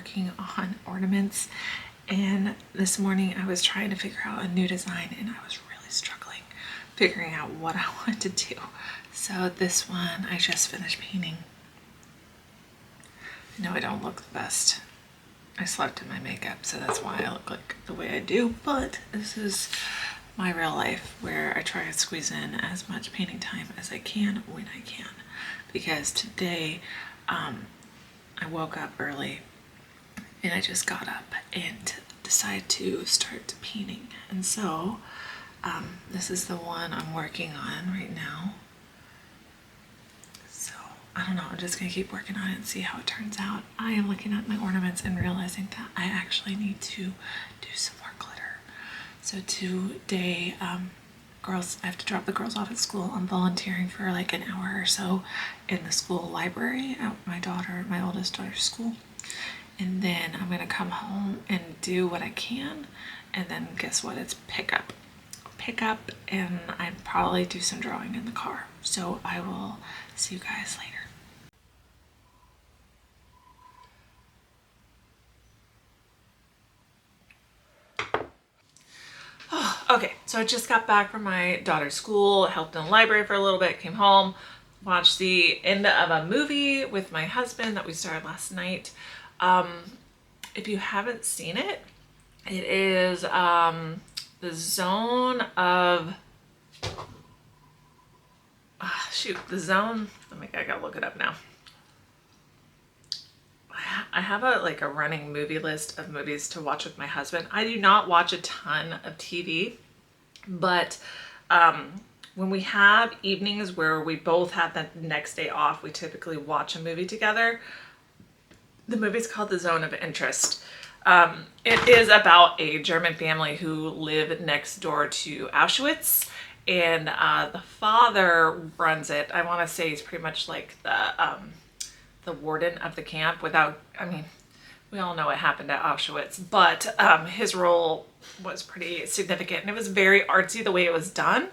working on ornaments, and this morning I was trying to figure out a new design and I was really struggling figuring out what I wanted to do. So this one I just finished painting. I know I don't look the best. I slept in my makeup, so that's why I look like the way I do, but this is my real life where I try to squeeze in as much painting time as I can when I can, because today I woke up early and I just got up and decided to start painting. And so this is the one I'm working on right now. So I don't know, I'm just gonna keep working on it and see how it turns out. I am looking at my ornaments and realizing that I actually need to do some more glitter. So today, girls, I have to drop the girls off at school. I'm volunteering for like an hour or so in the school library at my oldest daughter's school. And then I'm gonna come home and do what I can. And then guess what? It's pick up, and I'd probably do some drawing in the car. So I will see you guys later. Okay, so I just got back from my daughter's school, helped in the library for a little bit, came home, watched the end of a movie with my husband that we started last night. If you haven't seen it, it is the zone of I gotta look it up now. I have a running movie list of movies to watch with my husband. I do not watch a ton of TV, but when we have evenings where we both have the next day off, we typically watch a movie together. The movie's called The Zone of Interest. It is about a German family who live next door to Auschwitz, and the father runs it. I want to say he's pretty much like the warden of the camp. We all know what happened at Auschwitz, but his role was pretty significant, and it was very artsy the way it was done.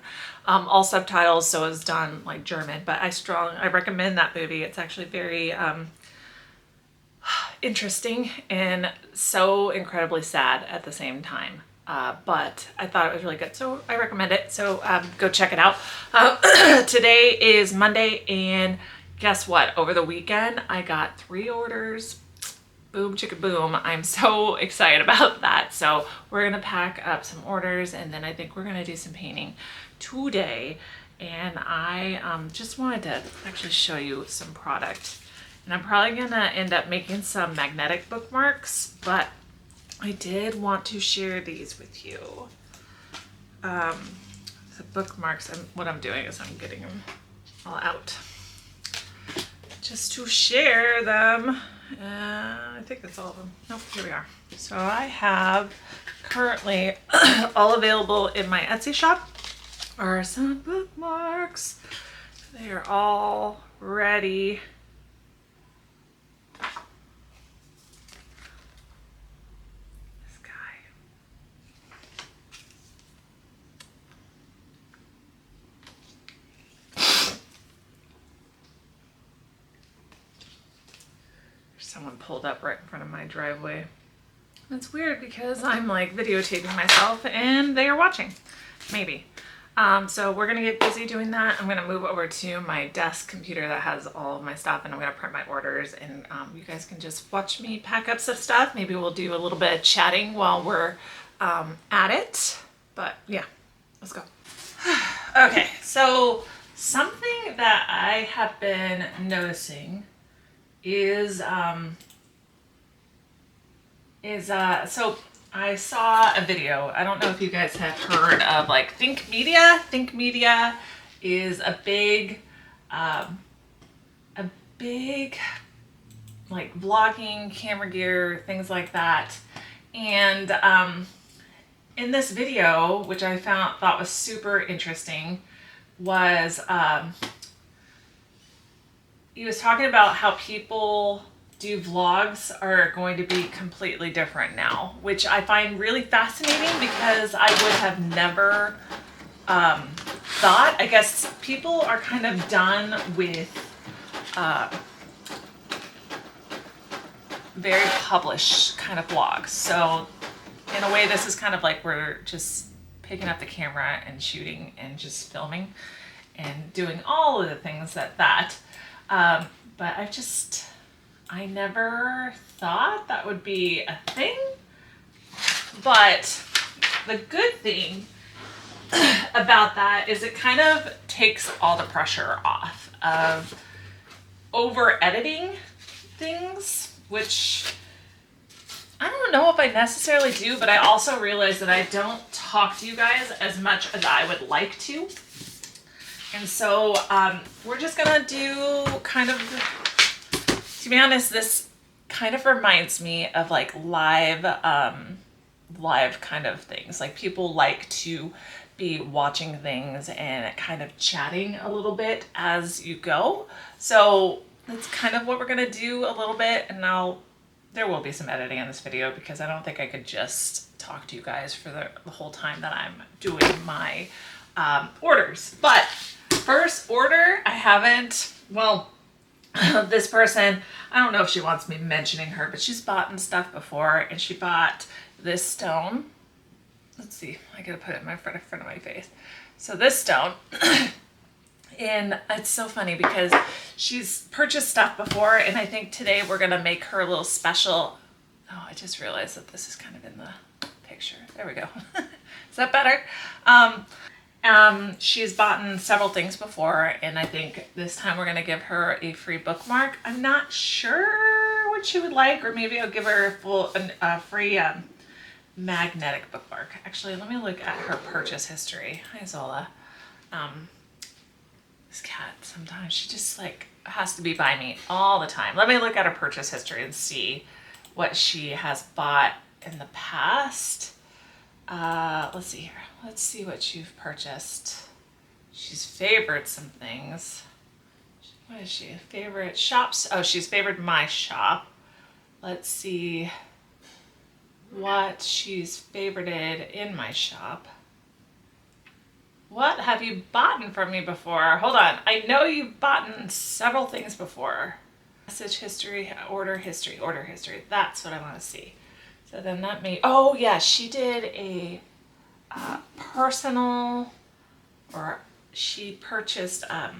All subtitles, so it was done like German, but I recommend that movie. It's actually very interesting and so incredibly sad at the same time. But I thought it was really good, so I recommend it. So go check it out. Today is Monday, and guess what? Over the weekend, I got 3 orders. Boom, chicka boom. I'm so excited about that. So we're gonna pack up some orders, and then I think we're gonna do some painting today. And I just wanted to actually show you some product. And I'm probably gonna end up making some magnetic bookmarks, but I did want to share these with you. The bookmarks, and what I'm doing is I'm getting them all out just to share them. I think that's all of them. Nope, here we are. So I have currently all available in my Etsy shop are some bookmarks. They are all ready. Someone pulled up right in front of my driveway. That's weird because I'm like videotaping myself and they are watching, maybe. So we're gonna get busy doing that. I'm gonna move over to my desk computer that has all of my stuff, and I'm gonna print my orders, and you guys can just watch me pack up some stuff. Maybe we'll do a little bit of chatting while we're at it, but yeah, let's go. Okay, so something that I have been noticing is so I saw a video. I don't know if you guys have heard of like Think Media. Think Media is a big like vlogging, camera gear, things like that. And in this video, which I thought was super interesting, was he was talking about how people do vlogs are going to be completely different now, which I find really fascinating because I would have never thought. I guess people are kind of done with very published kind of vlog. So in a way, this is kind of like we're just picking up the camera and shooting and just filming and doing all of the things that. But I never thought that would be a thing. But the good thing about that is it kind of takes all the pressure off of over editing things, which I don't know if I necessarily do, but I also realize that I don't talk to you guys as much as I would like to. And so we're just gonna do kind of, to be honest, this kind of reminds me of like live kind of things. Like people like to be watching things and kind of chatting a little bit as you go. So that's kind of what we're gonna do a little bit, and there will be some editing in this video because I don't think I could just talk to you guys for the whole time that I'm doing my orders. But first order, I haven't, well, this person, I don't know if she wants me mentioning her, but she's bought stuff before, and she bought this stone. Let's see, I gotta put it in front of my face. So this stone, and it's so funny because she's purchased stuff before, and I think today we're gonna make her a little special. Oh, I just realized that this is kind of in the picture. There we go. Is that better? She's bought several things before, and I think this time we're gonna give her a free bookmark. I'm not sure what she would like, or maybe I'll give her a free magnetic bookmark. Actually, let me look at her purchase history. Hi, Zola. This cat, sometimes she just like has to be by me all the time. Let me look at her purchase history and see what she has bought in the past. Let's see here. Let's see what you've purchased. She's favored some things. What is she? Favorite shops? Oh, she's favored my shop. Let's see what she's favorited in my shop. What have you bought from me before? Hold on. I know you've bought several things before. Message history, order history, order history. That's what I want to see. So then that may, oh yeah, she did a personal, or she purchased, oh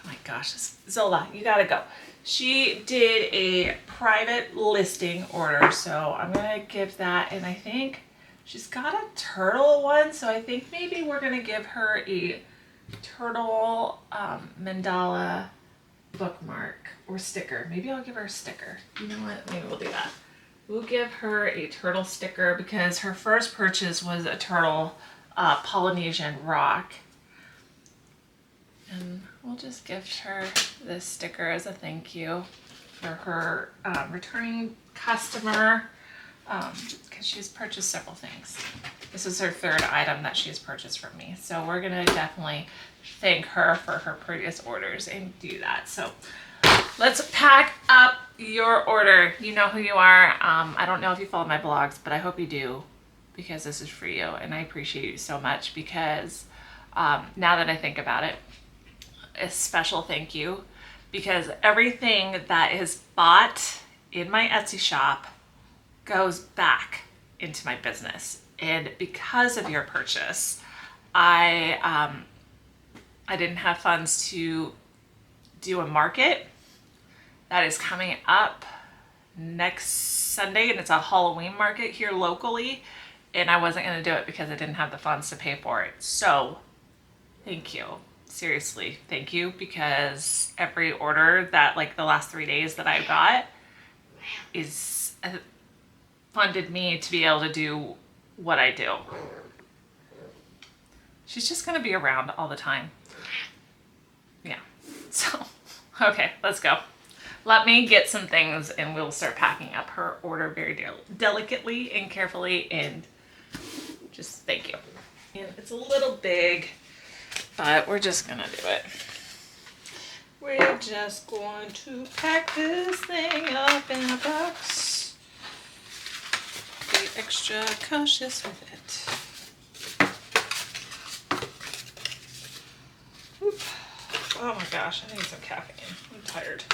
my gosh, Zola, you gotta go. She did a private listing order, so I'm gonna give that, and I think she's got a turtle one, so I think maybe we're gonna give her a turtle mandala bookmark or sticker. Maybe I'll give her a sticker. You know what? Maybe we'll do that. We'll give her a turtle sticker because her first purchase was a turtle Polynesian rock. And we'll just gift her this sticker as a thank you for her returning customer, because she's purchased several things. This is her third item that she's purchased from me. So we're gonna definitely thank her for her previous orders and do that. So let's pack up your order. You know who you are. I don't know if you follow my blogs, but I hope you do, because this is for you, and I appreciate you so much, because now that I think about it, a special thank you, because everything that is bought in my Etsy shop goes back into my business. And because of your purchase, I didn't have funds to do a market that is coming up next Sunday, and it's a Halloween market here locally, and I wasn't going to do it because I didn't have the funds to pay for it. So thank you. Seriously, thank you, because every order that, like the last 3 days that I got, is funded me to be able to do what I do. She's just gonna be around all the time. Yeah, so, okay, let's go. Let me get some things and we'll start packing up her order very delicately and carefully, and just thank you. And it's a little big, but we're just gonna do it. We're just going to pack this thing up in a box. Be extra cautious with it. Oop. Oh my gosh, I need some caffeine. I'm tired.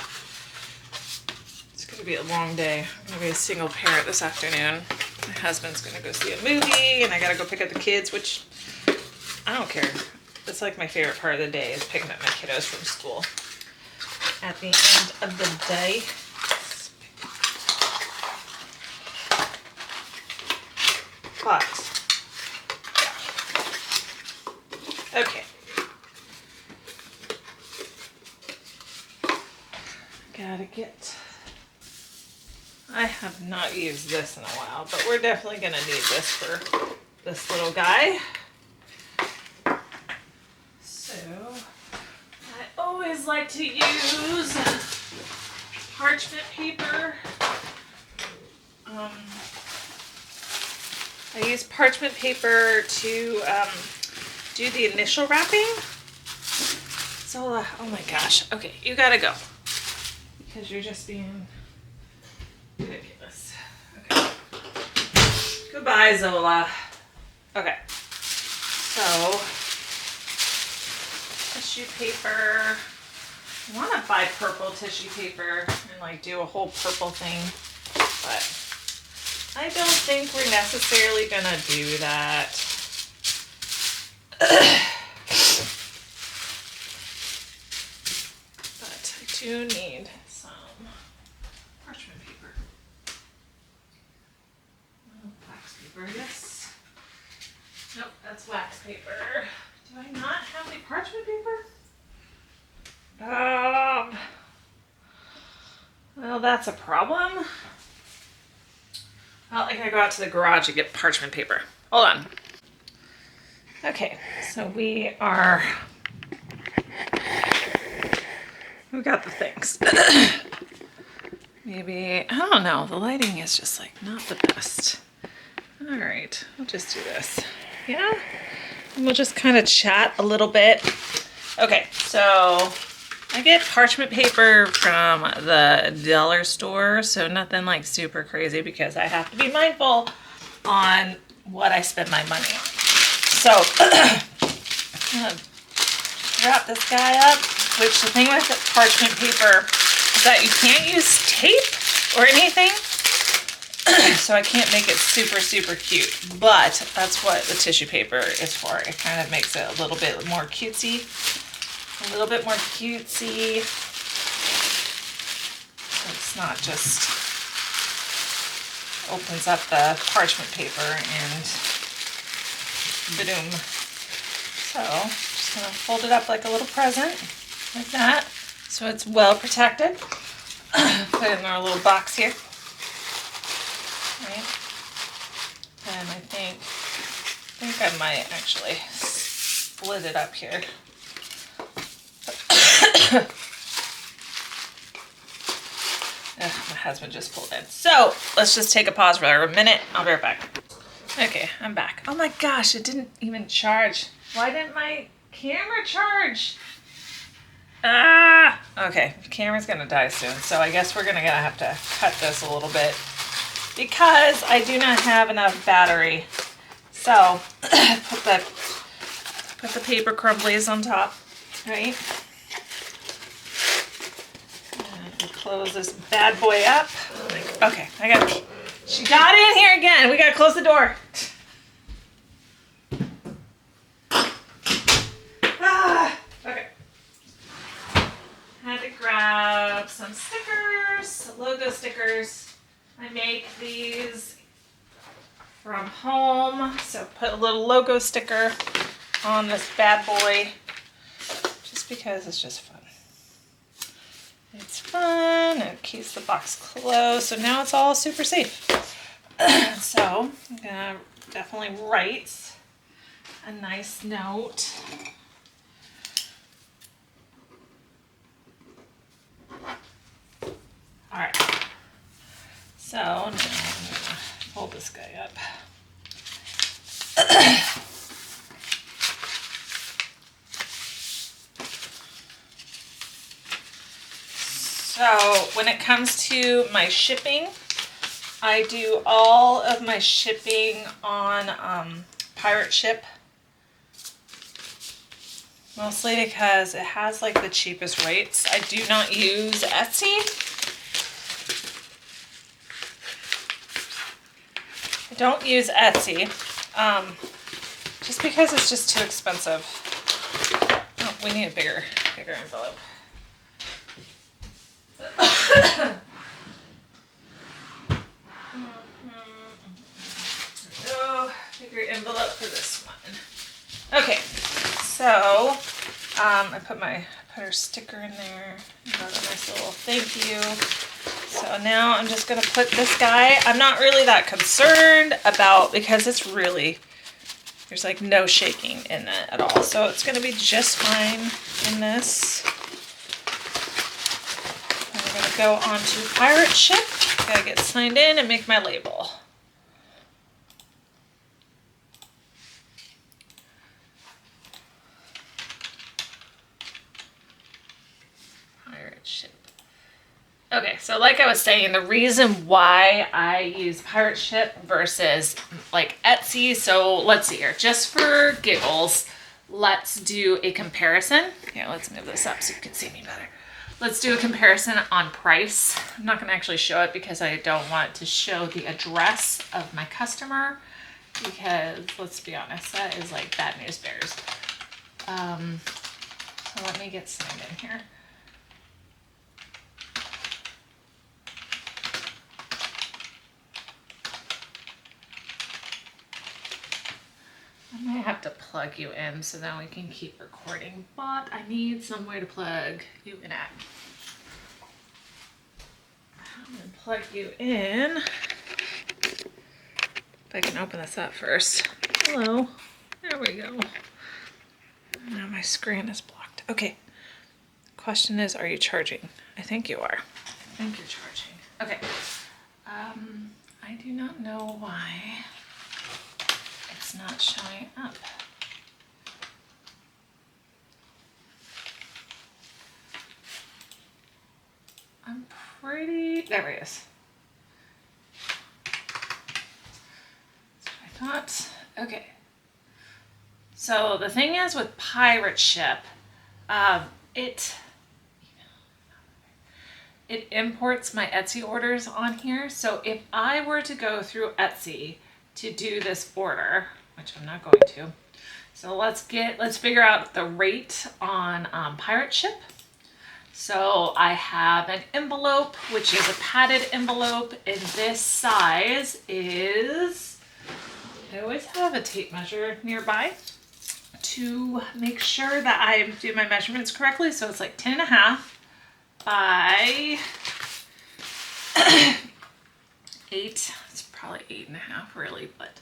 It's gonna be a long day. I'm gonna be a single parent this afternoon. My husband's gonna go see a movie, and I gotta go pick up the kids, which I don't care. It's like my favorite part of the day is picking up my kiddos from school. At the end of the day. But, yeah. Okay. Gotta get... I have not used this in a while, but we're definitely gonna need this for this little guy. So, I always like to use parchment paper. I use parchment paper to do the initial wrapping. Zola, oh my gosh. Okay, you gotta go. Because you're just being ridiculous. Okay. Goodbye, Zola. Okay. So, tissue paper. I want to buy purple tissue paper and like do a whole purple thing, but I don't think we're necessarily gonna do that. But I do need some parchment paper. Wax paper, yes. Nope, that's wax paper. Do I not have any parchment paper? Well, that's a problem. Well, I gotta go out to the garage and get parchment paper. Hold on. Okay, so we've got the things. Maybe, I don't know, the lighting is just like not the best. All right, we'll just do this. Yeah, and we'll just kind of chat a little bit. Okay, so I get parchment paper from the dollar store, so nothing like super crazy because I have to be mindful on what I spend my money on. So, I'm gonna wrap this guy up, which the thing with the parchment paper is that you can't use tape or anything, so I can't make it super, super cute, but that's what the tissue paper is for. It kind of makes it a little bit more cutesy. A little bit more cutesy. It's not just opens up the parchment paper and boom. So just gonna fold it up like a little present, like that. So it's well protected. Put it in our little box here. Right. And I think I might actually split it up here. My husband just pulled in. So let's just take a pause for a minute. I'll be right back. Okay, I'm back. Oh my gosh, it didn't even charge. Why didn't my camera charge? Okay, the camera's gonna die soon. So I guess we're gonna have to cut this a little bit because I do not have enough battery. So put the paper crumblies on top, right? Close this bad boy up. Okay, she got in here again. We gotta close the door. Okay. Had to grab some stickers, logo stickers. I make these from home. So put a little logo sticker on this bad boy just because it's just fun. It's fun, it keeps the box closed, so now it's all super safe. So I'm gonna definitely write a nice note. All right, so now I'm gonna hold this guy up. So when it comes to my shipping, I do all of my shipping on Pirate Ship. Mostly because it has like the cheapest rates. I do not use Etsy. I don't use Etsy, just because it's just too expensive. Oh, we need a bigger envelope. Oh, bigger envelope for this one. Okay, so I put her sticker in there. Got a nice little thank you. So now I'm just gonna put this guy. I'm not really that concerned about, because it's really, there's like no shaking in it at all. So it's gonna be just fine in this. And we're gonna go on to Pirate Ship. Gotta get signed in and make my label. Pirate Ship. Okay, so like I was saying, the reason why I use Pirate Ship versus like Etsy, so let's see here, just for giggles, let's do a comparison. Here, let's move this up so you can see me better. Let's do a comparison on price. I'm not gonna actually show it because I don't want to show the address of my customer, because let's be honest, that is like bad news bears. So let me get signed in here. I might have to plug you in so that we can keep recording, but I need somewhere to plug you in at. I'm gonna plug you in. If I can open this up first. Hello. There we go. Now my screen is blocked. Okay. Question is, are you charging? I think you are. I think you're charging. Okay. I do not know why it's not showing up. I'm pretty, there it is. That's what I thought. Okay. So the thing is with Pirate Ship, it imports my Etsy orders on here. So if I were to go through Etsy to do this order, which I'm not going to, so let's figure out the rate on Pirate Ship. So I have an envelope, which is a padded envelope, and this size is, I always have a tape measure nearby to make sure that I do my measurements correctly. So it's like 10.5 by 8. It's probably 8.5 really, but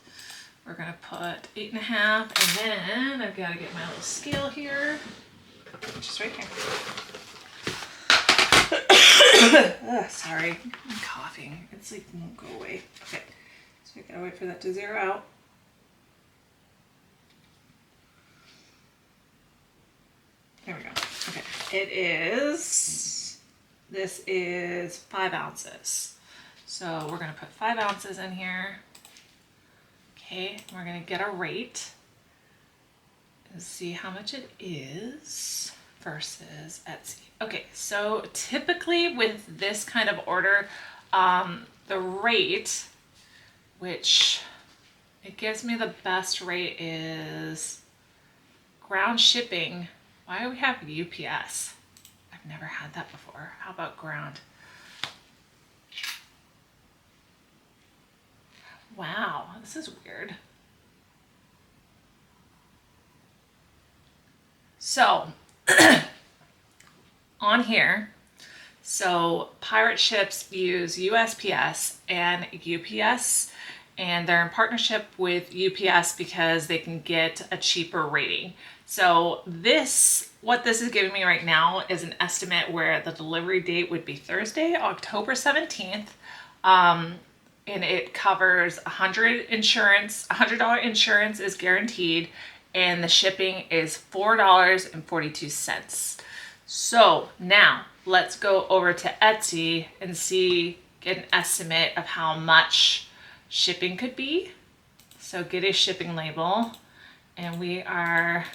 we're gonna put 8.5, and then I've got to get my little scale here, which is right here. Ugh, sorry, I'm coughing. It's like won't go away. Okay, so I gotta wait for that to zero out. There we go. Okay, this is 5 ounces. So we're gonna put 5 ounces in here. Okay, we're gonna get a rate and see how much it is versus Etsy. Okay, so typically with this kind of order, the rate, which it gives me the best rate, is ground shipping. Why do we have UPS? I've never had that before. How about ground? Wow, this is weird. So on here, so pirate ships use USPS and UPS, and they're in partnership with UPS because they can get a cheaper rating. So what this is giving me right now is an estimate where the delivery date would be Thursday, October 17th. And it covers $100 insurance is guaranteed, and the shipping is $4.42. So now let's go over to Etsy and get an estimate of how much shipping could be. So get a shipping label, and we are,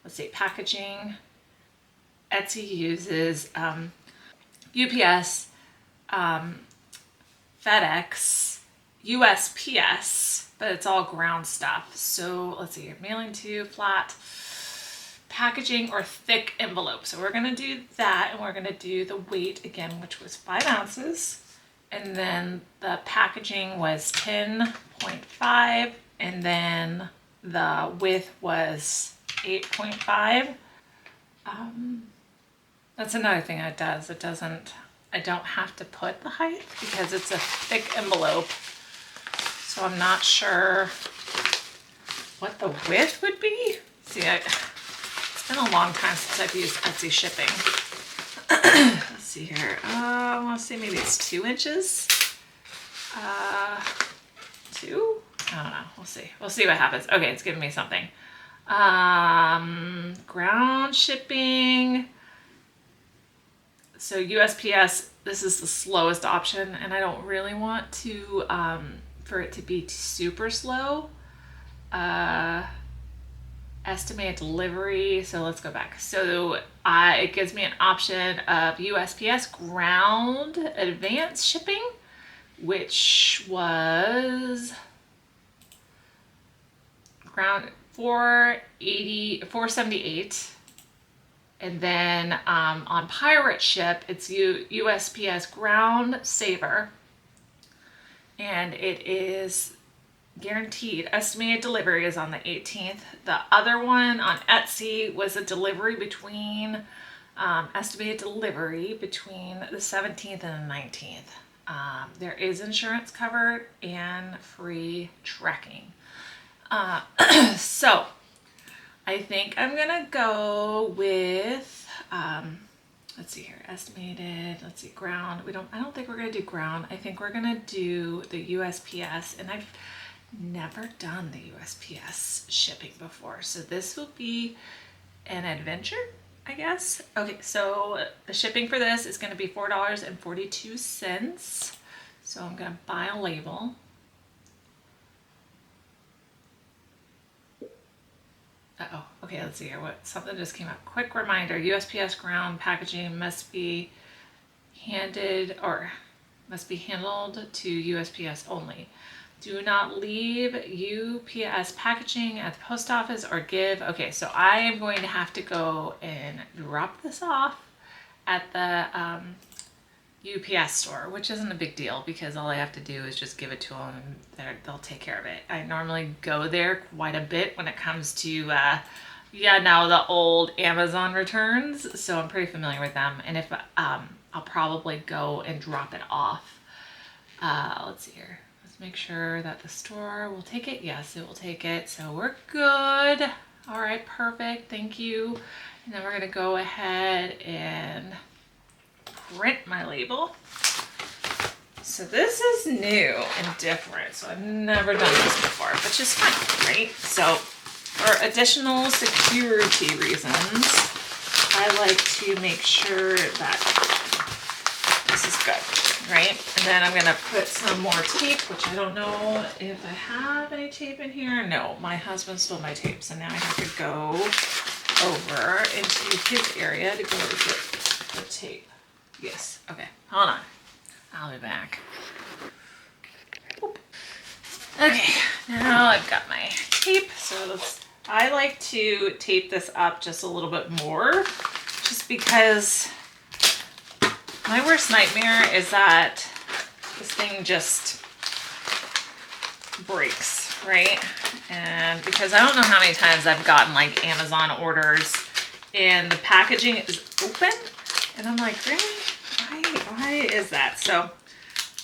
let's see, packaging. Etsy uses UPS, FedEx, USPS, but it's all ground stuff. So let's see here, mailing to, flat, packaging, or thick envelope. So we're gonna do that, and we're gonna do the weight again, which was 5 ounces. And then the packaging was 10.5, and then the width was 8.5. That's another thing it does. It doesn't, I don't have to put the height because it's a thick envelope. So I'm not sure what the width would be. See, it's been a long time since I've used Etsy shipping. Let's see here. I want to say maybe it's 2 inches. 2? I don't know. We'll see. We'll see what happens. Okay, it's giving me something. Ground shipping. So USPS, this is the slowest option, and I don't really want to for it to be super slow. Estimated delivery. So let's go back. So it gives me an option of USPS ground advanced shipping, which was ground $478. And then on pirate ship, it's USPS ground saver, and it is guaranteed. Estimated delivery is on the 18th. The other one on Etsy was a delivery between estimated delivery between the 17th and the 19th. There is insurance covered and free tracking. So I think I'm gonna go with let's see here, estimated, let's see, ground. I don't think we're gonna do ground. I think we're gonna do the USPS, and I've never done the USPS shipping before, so this will be an adventure, I guess. Okay, so the shipping for this is gonna be $4.42. So I'm gonna buy a label. Uh-oh, okay, let's see here. Something just came up. Quick reminder, USPS ground packaging must be handled to USPS only. Do not leave UPS packaging at the post office or give. Okay, so I am going to have to go and drop this off at the UPS store, which isn't a big deal because all I have to do is just give it to them and they'll take care of it. I normally go there quite a bit when it comes to, the old Amazon returns, so I'm pretty familiar with them. And if I'll probably go and drop it off. Let's see here. Let's make sure that the store will take it. Yes, it will take it. So we're good. All right, perfect. Thank you. And then we're gonna go ahead and print my label. So this is new and different. So I've never done this before, which is fine, right? So for additional security reasons, I like to make sure that this is good, right? And then I'm gonna put some more tape, which I don't know if I have any tape in here. No, my husband stole my tape, so now I have to go over into his area to go get the tape. Yes, okay, hold on. I'll be back. Oop. Okay, now I've got my tape. So I like to tape this up just a little bit more, just because my worst nightmare is that this thing just breaks, right? And because I don't know how many times I've gotten like Amazon orders and the packaging is open, and I'm like, really? Why is that? So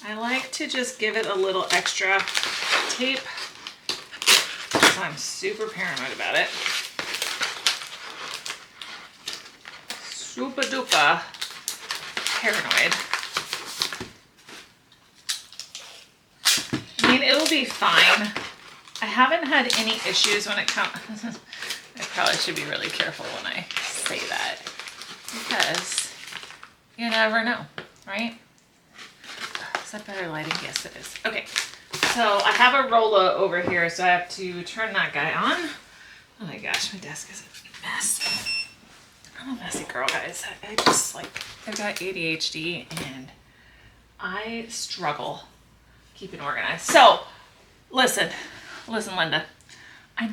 I like to just give it a little extra tape because I'm super paranoid about it. Super duper paranoid. I mean, it'll be fine. I haven't had any issues when it comes. I probably should be really careful when I say that because you never know, right? Is that better lighting? Yes, it is. Okay, so I have a Rolla over here, so I have to turn that guy on. Oh my gosh, my desk is a mess. I'm a messy girl, guys. I just I've got ADHD and I struggle keeping organized. So listen, Linda, I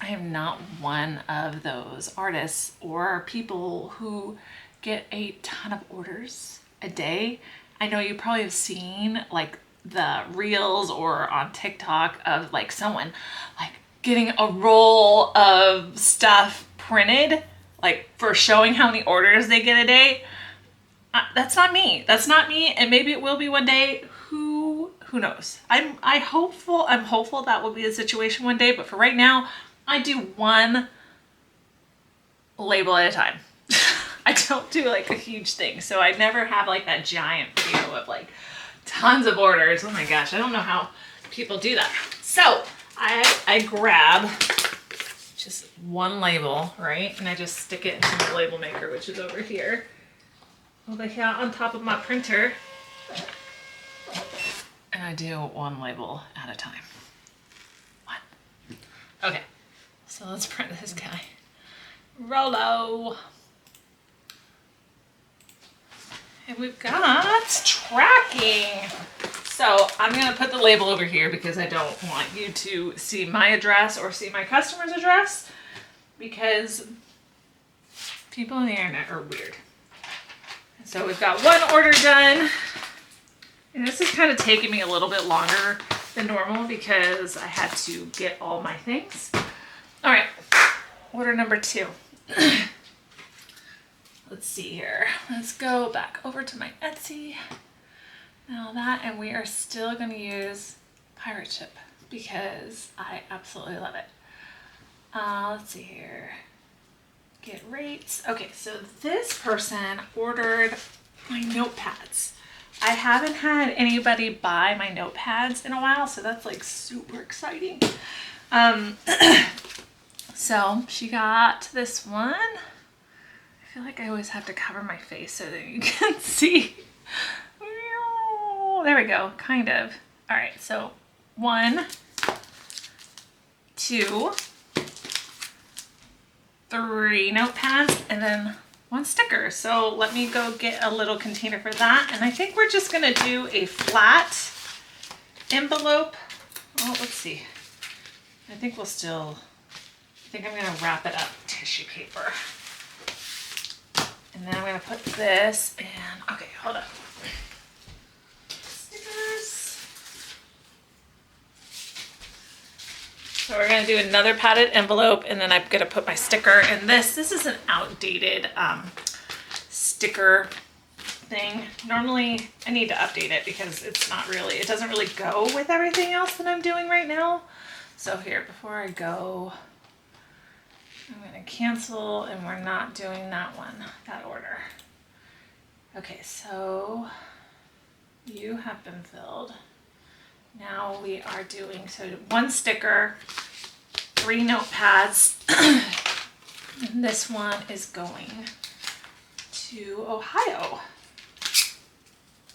am not one of those artists or people who get a ton of orders a day. I know you probably have seen like the reels or on TikTok of like someone like getting a roll of stuff printed like for showing how many orders they get a day. That's not me. That's not me. And maybe it will be one day. Who knows? I'm hopeful that will be the situation one day. But for right now, I do one label at a time. I don't do like a huge thing. So I never have like that giant video of like tons of orders. Oh my gosh. I don't know how people do that. So I grab just one label, right? And I just stick it into my label maker, which is over here. Over here on top of my printer. And I do one label at a time. One. Okay, so let's print this guy. Rollo. And we've got tracking. So I'm gonna put the label over here because I don't want you to see my address or see my customer's address because people on the internet are weird. So we've got one order done. And this is kind of taking me a little bit longer than normal because I had to get all my things. All right, order number 2. Let's see here. Let's go back over to my Etsy. Now that, and we are still gonna use pirate ship because I absolutely love it. Let's see here. Get rates. Okay, so this person ordered my notepads. I haven't had anybody buy my notepads in a while, so that's like super exciting. So she got this one. I feel like I always have to cover my face so that you can see. There we go, kind of. All right, so 1, 2, 3 notepads, and then 1 sticker. So let me go get a little container for that. And I think we're just gonna do a flat envelope. Oh, let's see. I think I'm gonna wrap it up with tissue paper. And then I'm gonna put this in, okay, hold up. Stickers. So we're gonna do another padded envelope, and then I'm gonna put my sticker in this. This is an outdated sticker thing. Normally I need to update it because it doesn't really go with everything else that I'm doing right now. So here, before I go, I'm gonna cancel, and we're not doing that order. Okay, so you have been filled. Now we are doing, so 1 sticker, 3 notepads, and this one is going to Ohio.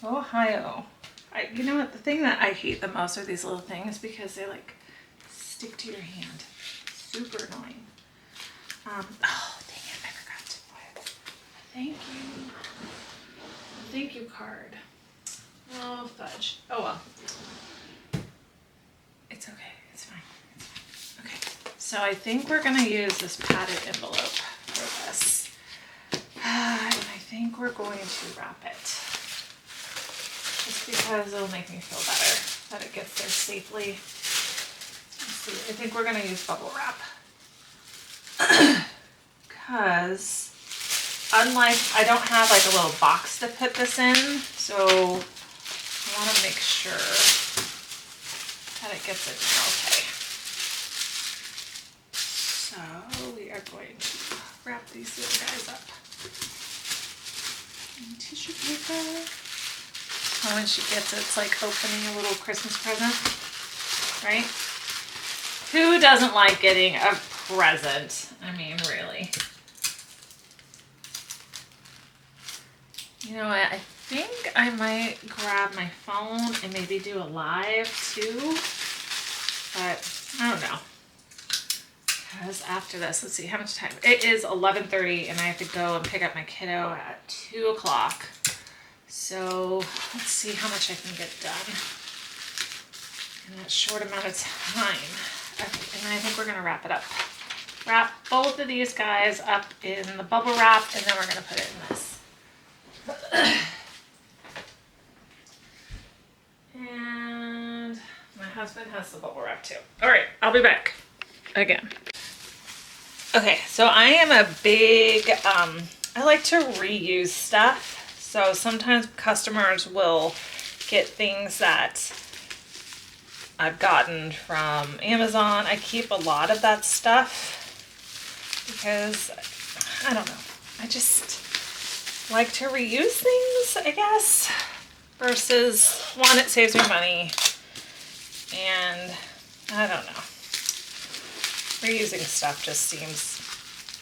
You know what, the thing that I hate the most are these little things because they like stick to your hand. Super annoying. Oh, dang it, I forgot to put thank you card. Oh, fudge. Oh well. It's okay. It's fine. Okay. So I think we're going to use this padded envelope for this. And I think we're going to wrap it. Just because it'll make me feel better that it gets there safely. Let's see. I think we're going to use bubble wrap. Because unlike, I don't have like a little box to put this in, so I want to make sure that it gets in there okay. So we are going to wrap these little guys up in tissue paper. Oh, when she gets it, it's like opening a little Christmas present, right? Who doesn't like getting a present? I mean, really. You know what? I think I might grab my phone and maybe do a live too, but I don't know. Because after this, let's see, how much time? It is 11:30 and I have to go and pick up my kiddo at 2 o'clock. So let's see how much I can get done. in a short amount of time. Okay, and I think we're gonna wrap it up. Wrap both of these guys up in the bubble wrap, and then we're gonna put it in this. And my husband has the bubble wrap too. All right, I'll be back again. Okay, so I am a big, I like to reuse stuff. So sometimes customers will get things that I've gotten from Amazon. I keep a lot of that stuff because, I don't know, I just like to reuse things, I guess, versus one, it saves me money, and I don't know. Reusing stuff just seems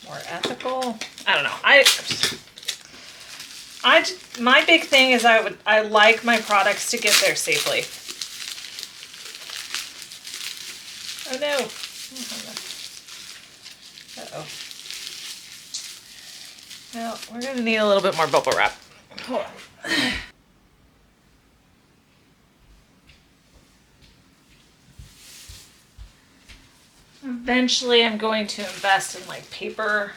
more ethical. I don't know. My big thing is I like my products to get there safely. Oh no. Uh-oh. Well, we're gonna need a little bit more bubble wrap. Hold on. Eventually I'm going to invest in like paper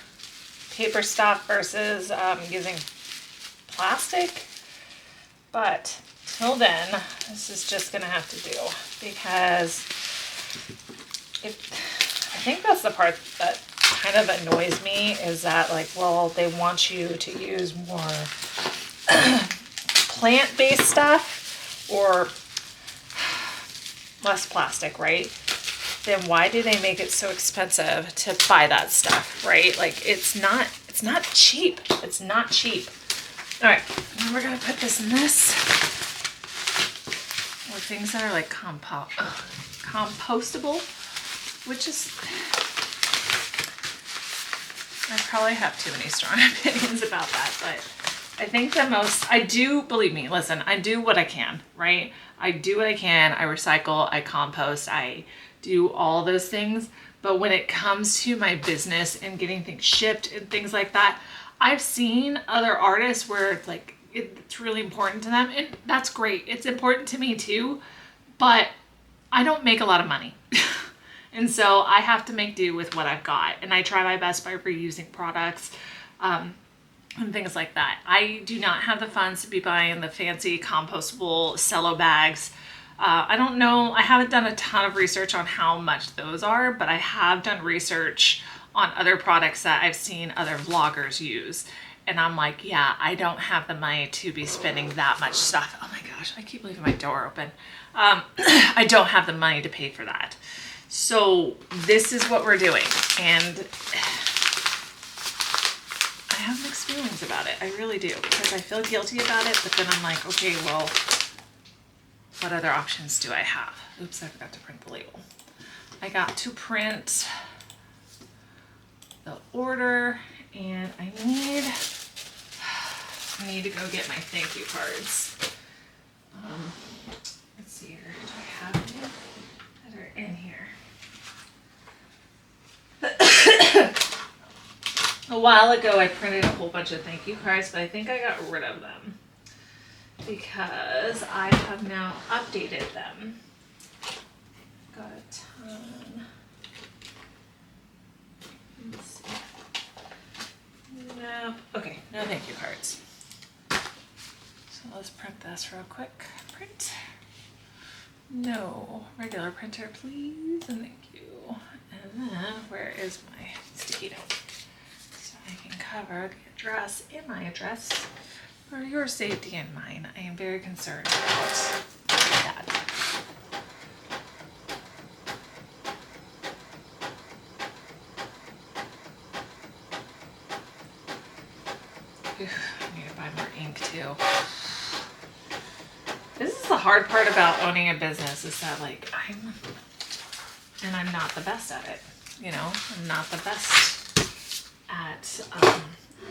stuff versus using plastic, but till then this is just gonna have to do, because I think that's the part that kind of annoys me, is that like, well, they want you to use more plant-based stuff or less plastic, right? Then why do they make it so expensive to buy that stuff, right? Like it's not cheap. It's not cheap. All right, now we're gonna put this in this. Or things that are like compostable, which is, I probably have too many strong opinions about that, but I think believe me, listen, I do what I can, right? I do what I can. I recycle, I compost, I do all those things. But when it comes to my business and getting things shipped and things like that, I've seen other artists where it's like, it's really important to them, and that's great. It's important to me too, but I don't make a lot of money. And so I have to make do with what I've got. And I try my best by reusing products and things like that. I do not have the funds to be buying the fancy compostable cello bags. I don't know, I haven't done a ton of research on how much those are, but I have done research on other products that I've seen other vloggers use. And I'm like, yeah, I don't have the money to be spending that much stuff. Oh my gosh, I keep leaving my door open. I don't have the money to pay for that. So this is what we're doing. And I have mixed feelings about it. I really do, because I feel guilty about it, but then I'm like, okay, well, what other options do I have? Oops, I forgot to print the label. I got to print the order, and I need to go get my thank you cards. Let's see here. Do I have any that are in here? A while ago, I printed a whole bunch of thank you cards, but I think I got rid of them because I have now updated them. Got a ton. Let's see. No, okay, no thank you cards. So let's print this real quick. Print. No, regular printer, please, and thank you. And then, where is my sticky note? So I can cover the address and my address for your safety and mine. I am very concerned about that. I need to buy more ink too. This is the hard part about owning a business, is that like I'm not the best at it. You know, I'm not the best at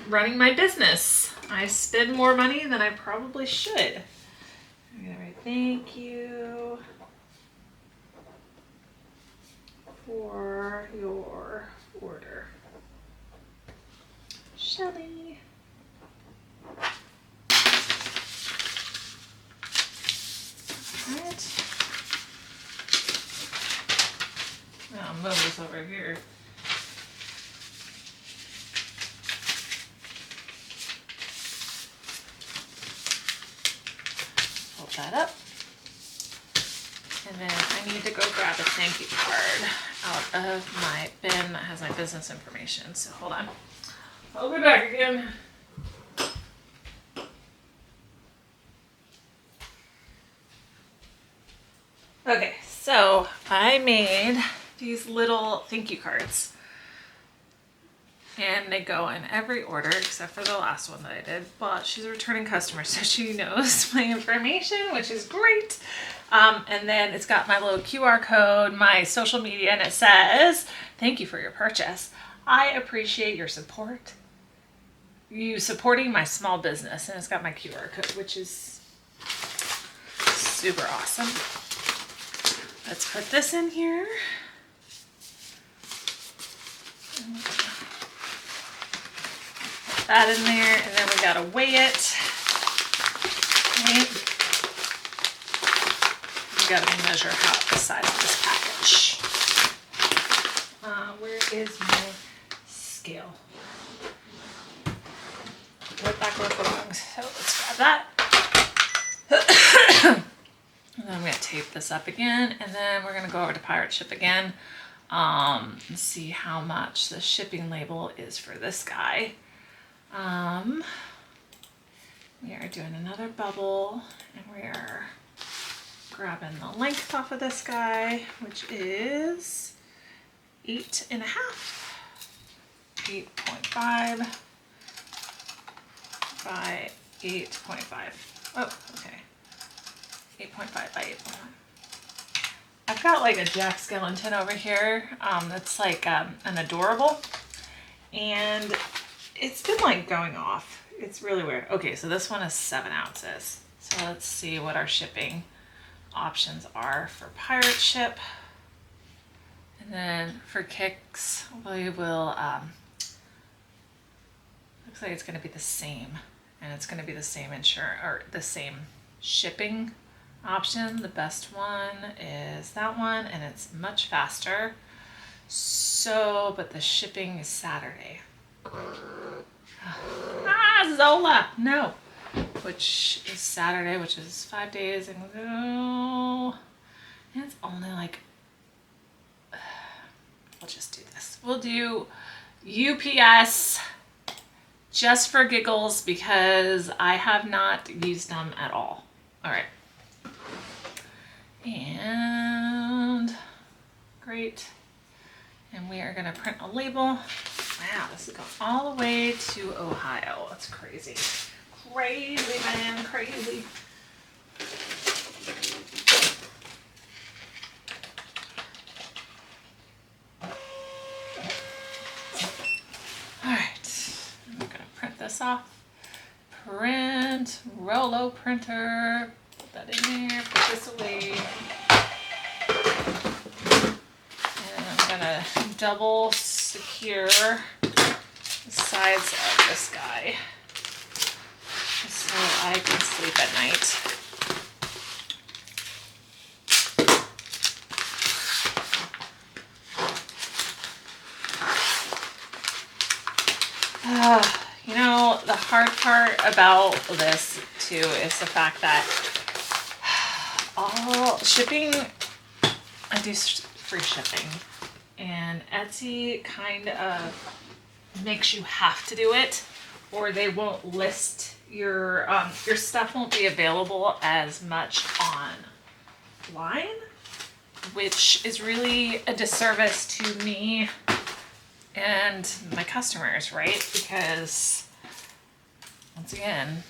running my business. I spend more money than I probably should. I'm gonna write thank you for your order, Shelly. Right. things over here. Hold that up. And then I need to go grab a thank you card out of my bin that has my business information. So hold on. I'll be back again. Okay, so I made these little thank you cards. And they go in every order except for the last one that I did. But she's a returning customer, so she knows my information, which is great. And then it's got my little QR code, my social media, and it says, thank you for your purchase. I appreciate your support. You supporting my small business. And it's got my QR code, which is super awesome. Let's put this in here. Put that in there, and then we gotta weigh it. Right? We gotta measure out the size of this package. Where is my scale? Right back where it belongs. So let's grab that. And then I'm going to tape this up again, and then we're going to go over to Pirate Ship again and see how much the shipping label is for this guy. We are doing another bubble, and we are grabbing the length off of this guy, which is 8.5, 8.5 by 8.5. Oh, okay. 8.5 by 8.5. I've got like a Jack Skellington over here that's like an adorable, and it's been like going off. It's really weird. Okay, so this one is 7 ounces. So let's see what our shipping options are for Pirate Ship. And then for Kicks, we will, looks like it's going to be the same, and it's going to be the same the same shipping option. The best one is that one, and it's much faster. So, but the shipping is Saturday. Zola, no. Which is Saturday, which is 5 days ago. And it's only like, we'll just do this. We'll do UPS just for giggles because I have not used them at all. All right. And great. And we are going to print a label. Wow, this is going all the way to Ohio. That's crazy. Crazy, man, crazy. All right, I'm going to print this off. Print, Rollo printer. Put that in there, put this away. And I'm going to double secure the sides of this guy so I can sleep at night. You know, the hard part about this too is the fact that all shipping, I do free shipping, and Etsy kind of makes you have to do it, or they won't list your stuff won't be available as much online, which is really a disservice to me and my customers, right? Because once again,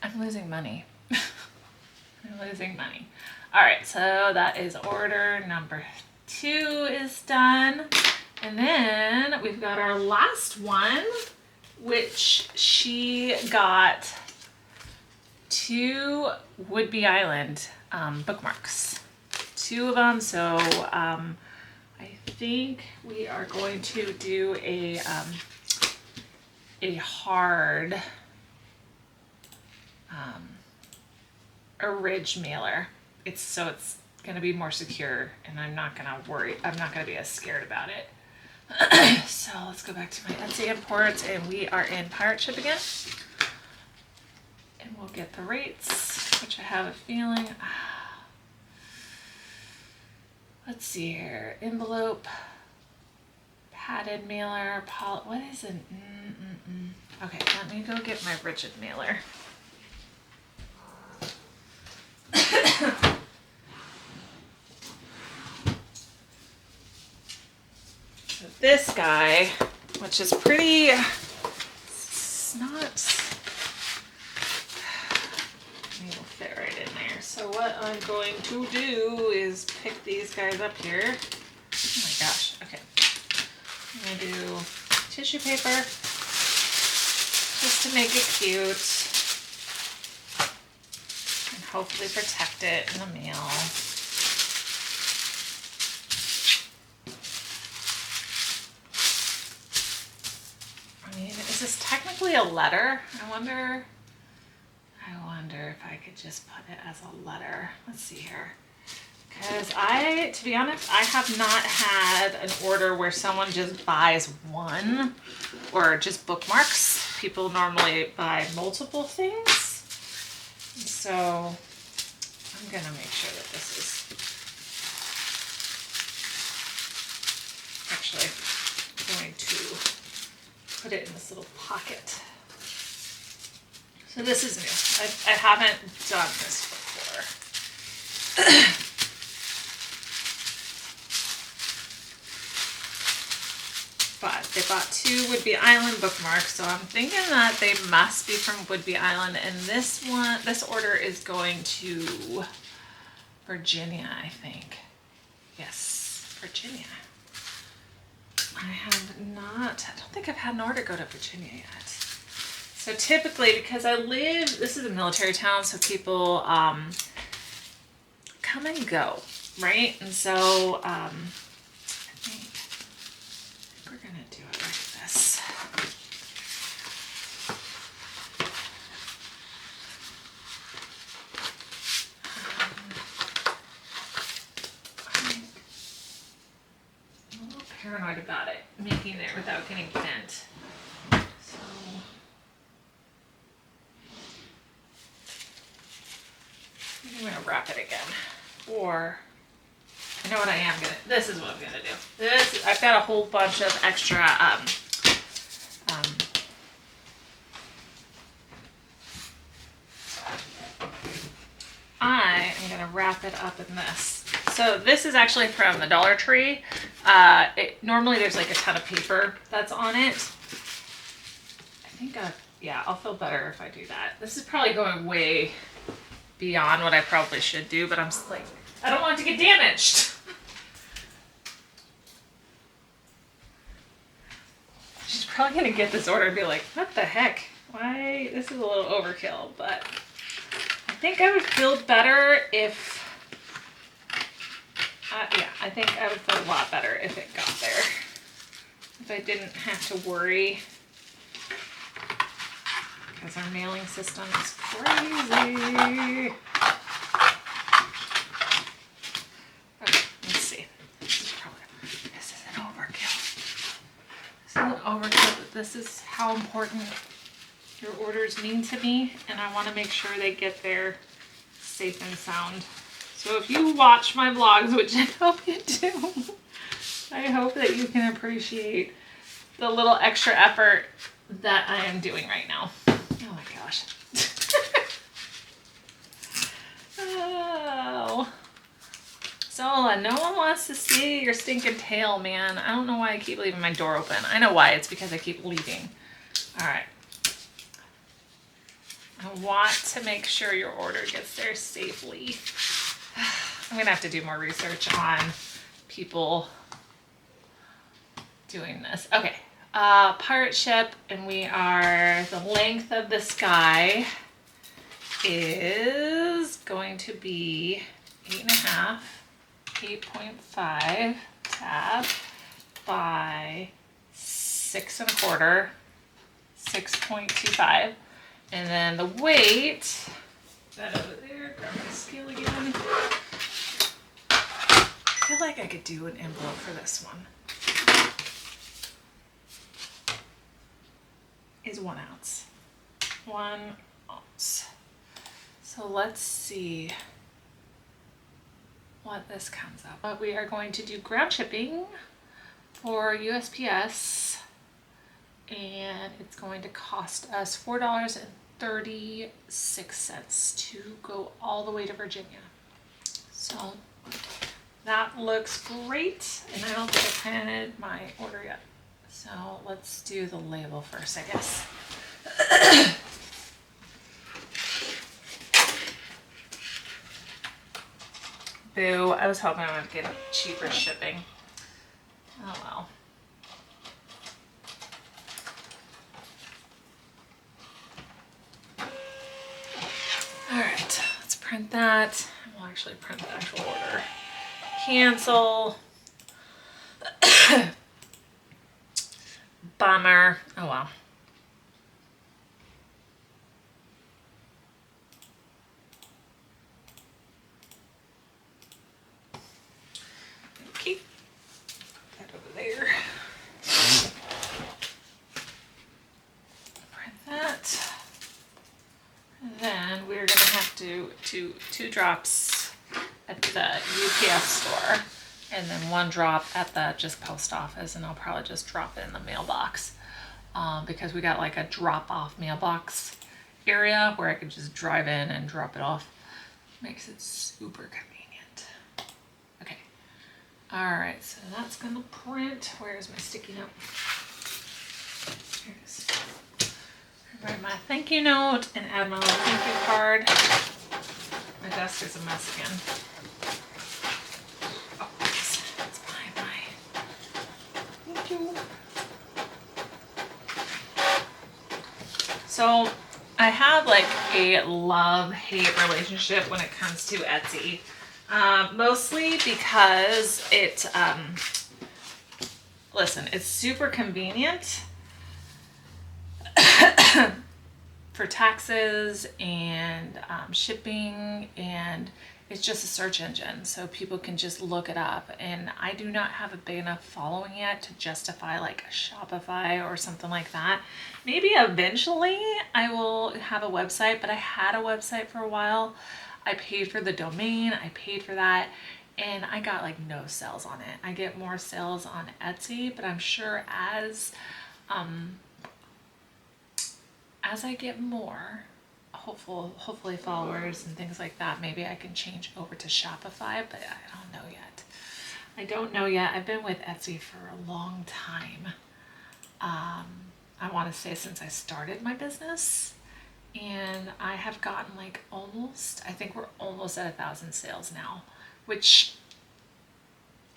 I'm losing money. I'm losing money. All right, so that is order number 2 is done. And then we've got our last one, which she got 2 Whidbey Island bookmarks. 2 of them, so I think we are going to do a hard a ridge mailer. It's going to be more secure, and I'm not going to worry. I'm not going to be as scared about it. So let's go back to my Etsy imports, and we are in pirate ship again. And we'll get the rates, which I have a feeling. Let's see here. Envelope, padded mailer, what is it? Okay, let me go get my rigid mailer. So this guy, which is pretty, it's not, it'll fit right in there. So what I'm going to do is pick these guys up here. Oh my gosh, okay. I'm gonna do tissue paper just to make it cute and hopefully protect it in the mail. I mean, is this technically a letter? I wonder if I could just put it as a letter. Let's see here. Because to be honest, I have not had an order where someone just buys one or just bookmarks. People normally buy multiple things. So I'm going to make sure that this is actually going to put it in this little pocket. So this is new. I haven't done this before. But they bought 2 Whidbey Island bookmarks, so I'm thinking that they must be from Whidbey Island. And this order is going to Virginia, I think. Yes, Virginia. I don't think I've had an order go to Virginia yet. So typically, because this is a military town, so people come and go, right? And so I think we're gonna do it like this. I'm a little paranoid about it, making it without getting bent. So I'm gonna wrap it again, or I know what I am gonna. This is what I'm gonna do. I've got a whole bunch of extra. I am gonna wrap it up in this. So this is actually from the Dollar Tree. Normally there's like a ton of paper that's on it. I think I'll feel better if I do that. This is probably going way beyond what I probably should do, but I'm just like, I don't want it to get damaged. She's probably gonna get this order and be like, what the heck? Why? This is a little overkill, but I think I would feel better if, I think I would feel a lot better if it got there. If I didn't have to worry. Because our mailing system is crazy. Okay, let's see. This is an overkill. This is an overkill, but this is how important your orders mean to me, and I want to make sure they get there safe and sound. So if you watch my vlogs, which I hope you do, I hope that you can appreciate the little extra effort that I am doing right now. Oh my gosh. Oh. Zola, no one wants to see your stinking tail, man. I don't know why I keep leaving my door open. I know why. It's because I keep leaving. All right. I want to make sure your order gets there safely. I'm going to have to do more research on people doing this. Okay. Pirate ship, and the length of this guy is going to be 8.5, 8.5 tab by 6.25, 6.25, and then the weight, that over there, grab my scale again, like I could do an envelope for this one. Is 1 ounce. 1 ounce. So let's see what this comes up. We are going to do ground shipping for USPS, and it's going to cost us $4.36 to go all the way to Virginia. So that looks great, and I don't think I printed my order yet. So let's do the label first, I guess. Boo, I was hoping I would get cheaper shipping. Oh well. Alright, let's print that. We'll actually print the actual order. Cancel. Bummer. Oh well. Okay. Put that over there. Print that. And then we're gonna have to do 2 drops at the UPS store, and then 1 drop at the just post office, and I'll probably just drop it in the mailbox because we got like a drop-off mailbox area where I could just drive in and drop it off. Makes it super convenient. Okay. All right, so that's gonna print. Where's my sticky note? Here it is. Write my thank you note and add my little thank you card. My desk is a mess again. Oh, that's behind my thank you. So I have like a love-hate relationship when it comes to Etsy. Mostly because it, listen, it's super convenient for taxes and shipping, and it's just a search engine, so people can just look it up. And I do not have a big enough following yet to justify like a Shopify or something like that. Maybe eventually I will have a website, but I had a website for a while. I paid for the domain, I paid for that, and I got like no sales on it. I get more sales on Etsy, but I'm sure as I get more hopefully followers and things like that, maybe I can change over to Shopify, but I don't know yet. I've been with Etsy for a long time. I want to say since I started my business, and I have gotten like I think we're almost at 1,000 sales now, which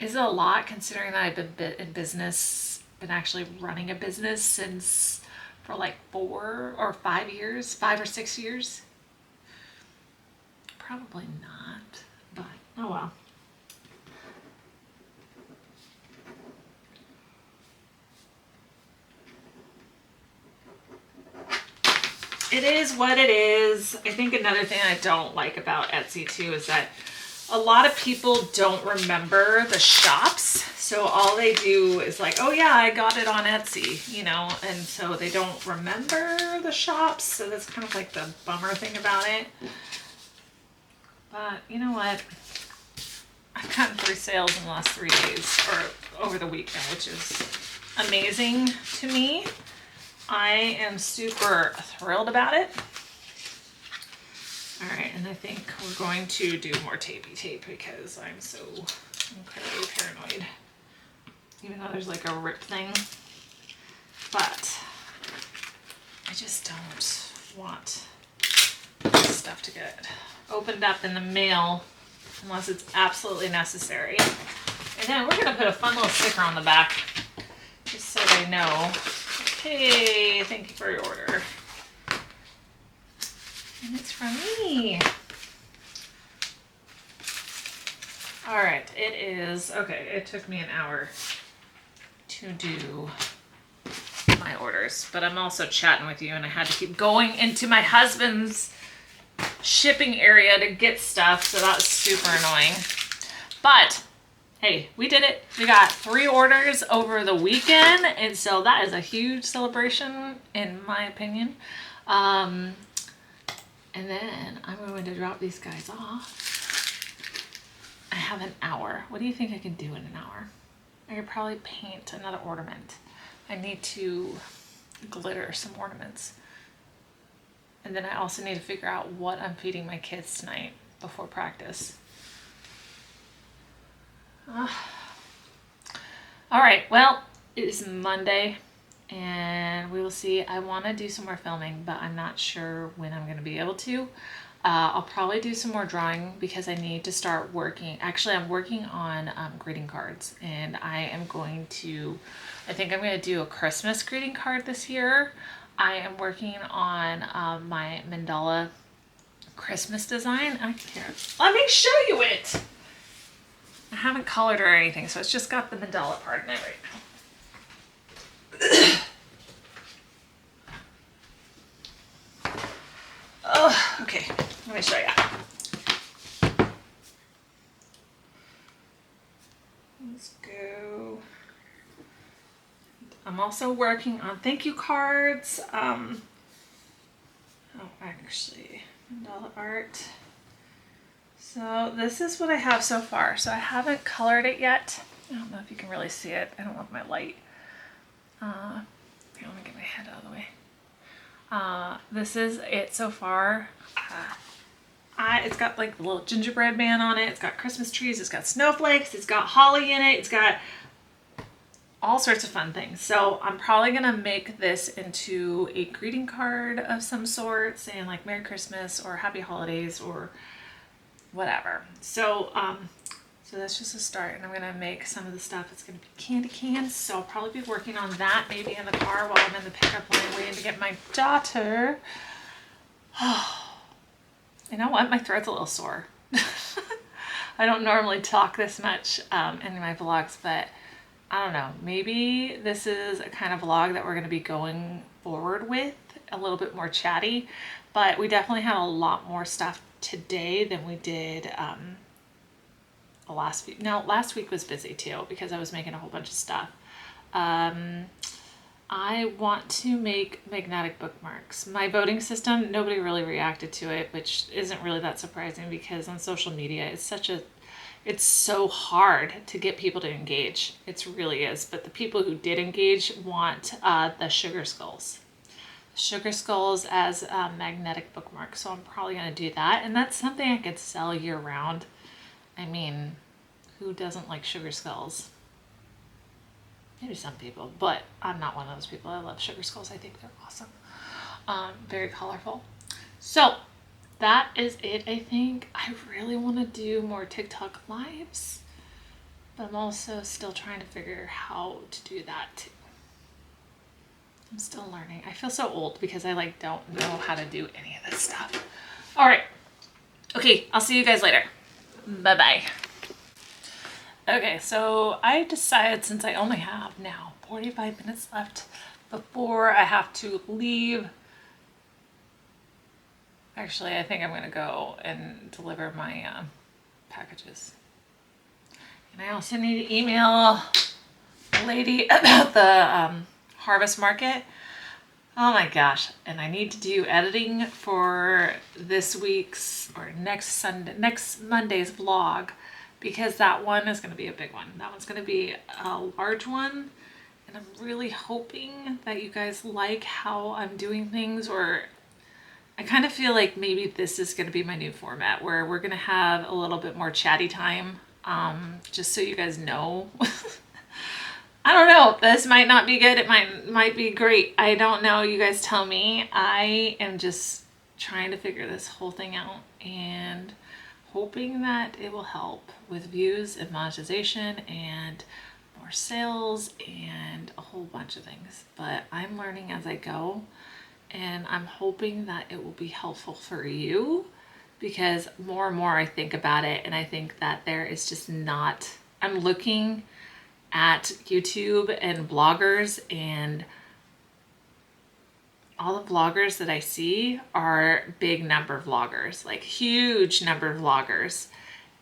is a lot considering that I've been in business, been actually running a business for like 4 or 5 years, 5 or 6 years. Probably not, but oh well. It is what it is. I think another thing I don't like about Etsy too is that a lot of people don't remember the shops. So all they do is like, oh yeah, I got it on Etsy, you know, and so they don't remember the shops. So that's kind of like the bummer thing about it. But you know what? I've gotten 3 sales in the last 3 days, or over the weekend, which is amazing to me. I am super thrilled about it. All right, and I think we're going to do more tapey tape because I'm so incredibly paranoid. Even though there's like a rip thing. But I just don't want this stuff to get opened up in the mail unless it's absolutely necessary. And then we're gonna put a fun little sticker on the back just so they know, hey, thank you for your order. And it's from me. All right, it is, okay, it took me an hour to do my orders, but I'm also chatting with you and I had to keep going into my husband's shipping area to get stuff, so that was super annoying. But hey, we did it. We got 3 orders over the weekend, and so that is a huge celebration in my opinion. And then I'm going to drop these guys off. I have an hour. What do you think I can do in an hour? I could probably paint another ornament. I need to glitter some ornaments. And then I also need to figure out what I'm feeding my kids tonight before practice. All right, well, it is Monday and we will see. I want to do some more filming, but I'm not sure when I'm going to be able to. I'll probably do some more drawing because I need to start working. Actually, I'm working on greeting cards, and I think I'm going to do a Christmas greeting card this year. I am working on my mandala Christmas design. Here, let me show you it. I haven't colored or anything, so it's just got the mandala part in it right now. Oh, okay, let me show you. Let's go. I'm also working on thank you cards. Actually, mandala art. So this is what I have so far. So I haven't colored it yet. I don't know if you can really see it. I don't love my light. Here, let me get my head out of the way. This is it so far. It's got like the little gingerbread man on it. It's got Christmas trees. It's got snowflakes. It's got holly in it. It's got all sorts of fun things. So I'm probably going to make this into a greeting card of some sort, saying like Merry Christmas or Happy Holidays or whatever. So so that's just a start, and I'm gonna make some of the stuff. It's gonna be candy cans, so I'll probably be working on that maybe in the car while I'm in the pickup line waiting to get my daughter. You know what? My throat's a little sore. I don't normally talk this much in my vlogs, but I don't know. Maybe this is a kind of vlog that we're gonna be going forward with, a little bit more chatty, but we definitely had a lot more stuff today than we did last week. Now, last week was busy too because I was making a whole bunch of stuff. I want to make magnetic bookmarks. My voting system, nobody really reacted to it, which isn't really that surprising because on social media, it's so hard to get people to engage. It really is. But the people who did engage want the sugar skulls. Sugar skulls as magnetic bookmarks. So I'm probably going to do that. And that's something I could sell year round. I mean, who doesn't like sugar skulls? Maybe some people, but I'm not one of those people. I love sugar skulls. I think they're awesome. Very colorful. So that is it, I think. I really want to do more TikTok lives, but I'm also still trying to figure how to do that too. I'm still learning. I feel so old because I don't know how to do any of this stuff. All right. Okay, I'll see you guys later. Bye-bye. Okay, so I decided, since I only have now 45 minutes left before I have to leave. Actually, I think I'm going to go and deliver my packages. And I also need to email a lady about the harvest market. Oh my gosh. And I need to do editing for this week's or next Monday's vlog, because that one is going to be a big one. That one's going to be a large one. And I'm really hoping that you guys like how I'm doing things, or I kind of feel like maybe this is going to be my new format where we're going to have a little bit more chatty time. Just so you guys know. I don't know. This might not be good. It might be great. I don't know. You guys tell me. I am just trying to figure this whole thing out and hoping that it will help with views and monetization and more sales and a whole bunch of things. But I'm learning as I go, and I'm hoping that it will be helpful for you, because more and more I think about it and I think that there is just not, I'm looking at YouTube and bloggers, and all the vloggers that I see are big number vloggers, like huge number of vloggers.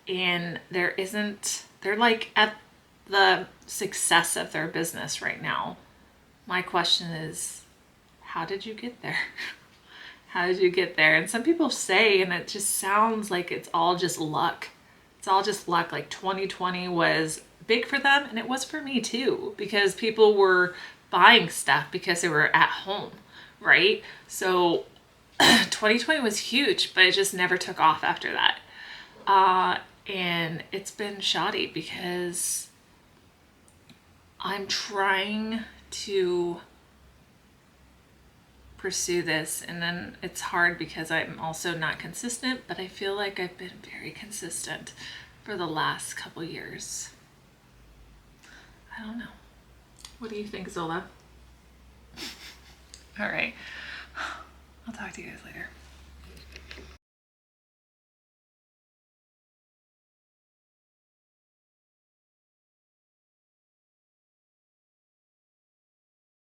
And there isn't they're like at the success of their business right now. My question is, how did you get there? How did you get there? And some people say, and it just sounds like it's all just luck. It's all just luck. Like 2020 was big for them, and it was for me too, because people were buying stuff because they were at home, right? So 2020 was huge, but it just never took off after that. And it's been shoddy because I'm trying to pursue this, and then it's hard because I'm also not consistent, but I feel like I've been very consistent for the last couple years. I don't know. What do you think, Zola? All right. I'll talk to you guys later.